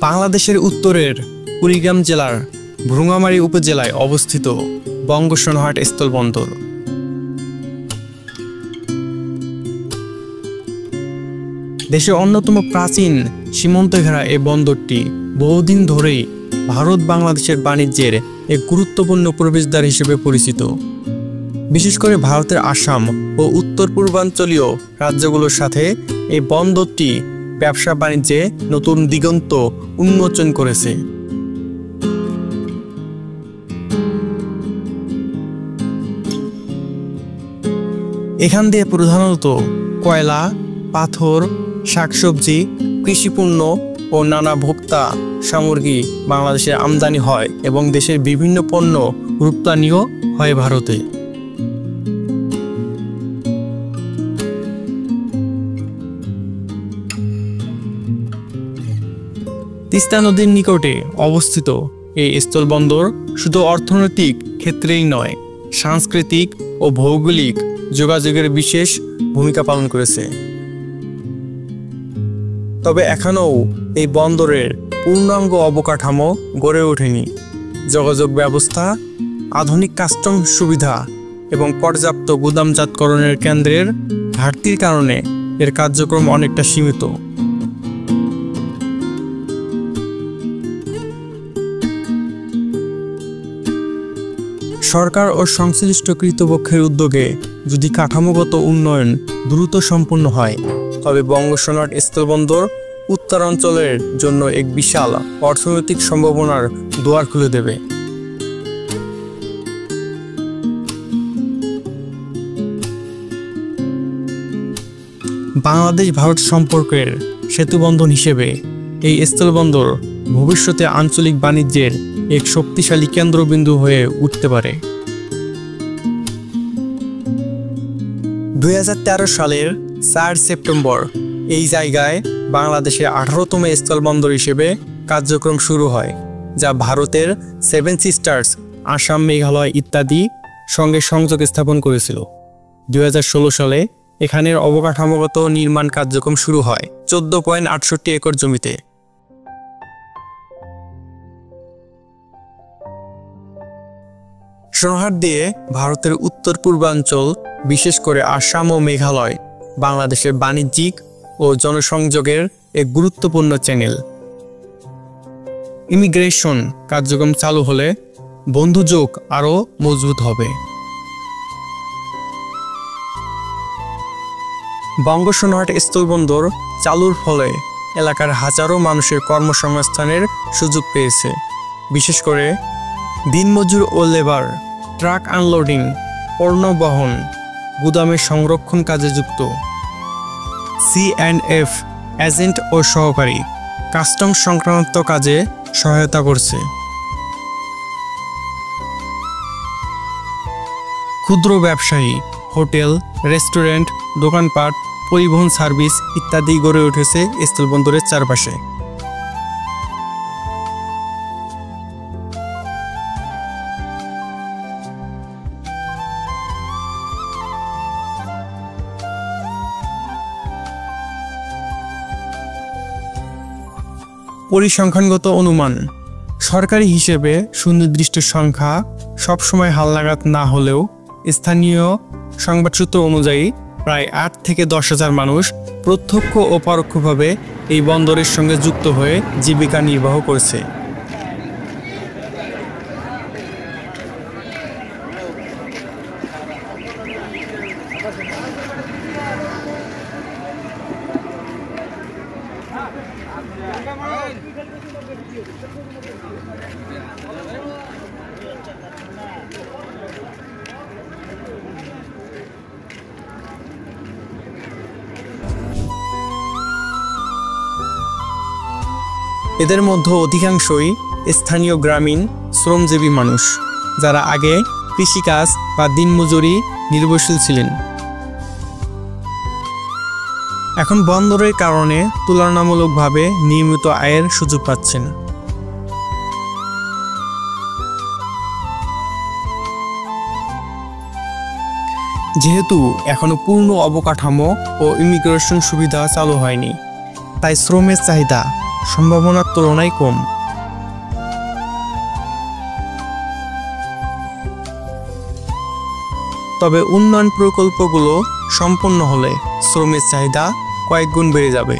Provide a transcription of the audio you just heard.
বাংলাদেশের উত্তরের কুড়িগ্রাম জেলার ভ্রুঙ্গামারী উপজেলায় অবস্থিত বঙ্গসনহাট স্থলবন্দর। দেশের অন্যতম প্রাচীন সীমান্ত ঘেরা এই বন্দরটি বহুদিন ধরেই ভারত বাংলাদেশের বাণিজ্যের এক গুরুত্বপূর্ণ প্রবেশদ্বার হিসেবে পরিচিত। বিশেষ করে ভারতের আসাম ও উত্তর পূর্বাঞ্চলীয় রাজ্যগুলোর সাথে এই বন্দরটি ব্যবসা বাণিজ্যে নতুন দিগন্ত উন্মোচন করেছে। এখান দিয়ে প্রধানত কয়লা, পাথর, শাকসবজি, কৃষিপণ্য ও নানা ভোক্তা সামগ্রী বাংলাদেশে আমদানি হয় এবং দেশের বিভিন্ন পণ্য রপ্তানিও হয় ভারতে। তিস্তা নদীর নিকটে অবস্থিত এই স্থলবন্দর শুধু অর্থনৈতিক ক্ষেত্রেই নয়, সাংস্কৃতিক ও ভৌগোলিক যোগাযোগের বিশেষ ভূমিকা পালন করেছে। তবে এখনও এই বন্দরের পূর্ণাঙ্গ অবকাঠামো গড়ে ওঠেনি। যোগাযোগ ব্যবস্থা, আধুনিক কাস্টম সুবিধা এবং পর্যাপ্ত গুদামজাতকরণের কেন্দ্রের ঘাটতির কারণে এর কার্যক্রম অনেকটা সীমিত। সরকার ও সংশ্লিষ্ট কর্তৃপক্ষের উদ্যোগে যদি কাঠামোগত উন্নয়ন দ্রুত সম্পন্ন হয়, তবে বঙ্গসনহাট স্থলবন্দর উত্তরাঞ্চলের জন্য এক বিশাল অর্থনৈতিক সম্ভাবনার দুয়ার খুলে দেবে। বাংলাদেশ ভারত সম্পর্কের সেতুবন্ধন হিসেবে এই স্থলবন্দর ভবিষ্যতে আঞ্চলিক বাণিজ্যের এক শক্তিশালী কেন্দ্রবিন্দু হয়ে উঠতে পারে। 2013 সালের 4 সেপ্টেম্বর এই জায়গায় বাংলাদেশের 18তম স্থলবন্দর হিসেবে কার্যক্রম শুরু হয়, যা ভারতের 7 সিস্টার্স, আসাম, মেঘালয় ইত্যাদি সঙ্গে সংযোগ স্থাপন করেছিল। 2016 সালে এখানের অবকাঠামোগত নির্মাণ কার্যক্রম শুরু হয় 14.68 একর জমিতে। সনহাট দিয়ে ভারতের উত্তর পূর্বাঞ্চল, বিশেষ করে আসাম ও মেঘালয়, বাংলাদেশের বাণিজ্যিক ও জনসংযোগের এক গুরুত্বপূর্ণ চ্যানেল। ইমিগ্রেশন কার্যক্রম চালু হলে বন্ধুযোগ আরও মজবুত হবে। বঙ্গসনহাট স্থলবন্দর চালুর ফলে এলাকার হাজারো মানুষের কর্মসংস্থানের সুযোগ পেয়েছে, বিশেষ করে দিনমজুর ও লেবার, ট্রাক আনলোডিং, পণ্য বহন, গুদামে সংরক্ষণ কাজে যুক্ত, C&F এজেন্ট ও সহকারী, কাস্টম সংক্রান্ত কাজে সহায়তা করছে। ক্ষুদ্র ব্যবসায়ী, হোটেল, রেস্টুরেন্ট, দোকানপাট, পরিবহন সার্ভিস ইত্যাদি গড়ে উঠেছে স্থলবন্দরের চারপাশে। পরিসংখ্যানগত অনুমান, সরকারি হিসেবে সুনির্দিষ্ট সংখ্যা সবসময় হালনাগাদ না হলেও স্থানীয় সংবাদসূত্র অনুযায়ী প্রায় 8 থেকে 10,000 মানুষ প্রত্যক্ষ ও পরোক্ষভাবে এই বন্দরের সঙ্গে যুক্ত হয়ে জীবিকা নির্বাহ করছে। এদের মধ্যে অধিকাংশই স্থানীয় গ্রামীণ শ্রমজীবী মানুষ, যারা আগে কৃষিকাজ বা দিনমজুরি নির্ভরশীল ছিলেন। এখন বন্দরের কারণে তুলনামূলকভাবে নিয়মিত আয়ের সুযোগ পাচ্ছেন। যেহেতু এখনো পূর্ণ অবকাঠামো ও ইমিগ্রেশন সুবিধা চালু হয়নি, তাই শ্রমের চাহিদা সম্ভাবনার তুলনায় কম। তবে উন্নয়ন প্রকল্পগুলো সম্পন্ন হলে শ্রমের চাহিদা কয়েক গুণ বেড়ে যাবে।